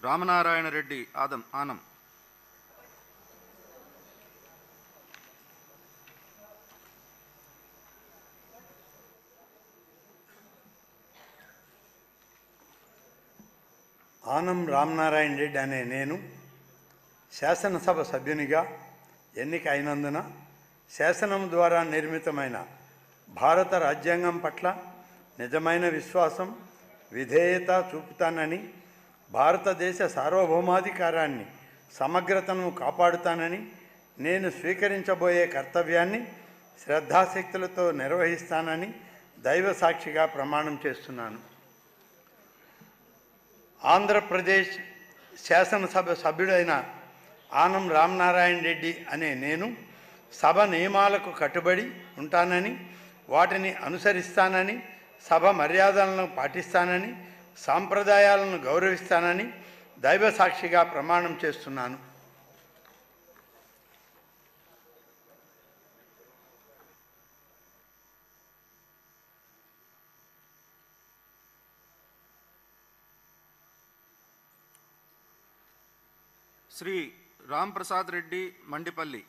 రామనారాయణ రెడ్డి ఆనం. ఆనం రామనారాయణ రెడ్డి అనే నేను శాసనసభ సభ్యునిగా ఎన్నిక అయినందున శాసనం ద్వారా నిర్మితమైన భారత రాజ్యాంగం పట్ల నిజమైన విశ్వాసం, విధేయత చూపుతానని, భారతదేశ సార్వభౌమాధికారాన్ని, సమగ్రతను కాపాడుతానని, నేను స్వీకరించబోయే కర్తవ్యాన్ని శ్రద్ధాశక్తులతో నిర్వహిస్తానని దైవ సాక్షిగా ప్రమాణం చేస్తున్నాను. ఆంధ్రప్రదేశ్ శాసనసభ సభ్యుడైన ఆనం రామనారాయణ రెడ్డి అనే నేను సభ నియమాలకు కట్టుబడి ఉంటానని, వాటిని అనుసరిస్తానని, సభ మర్యాదలను పాటిస్తానని, సాంప్రదాయాలను గౌరవిస్తానని దైవ సాక్షిగా ప్రమాణం చేస్తున్నాను. శ్రీ రామ్ ప్రసాద్ రెడ్డి మండిపల్లి.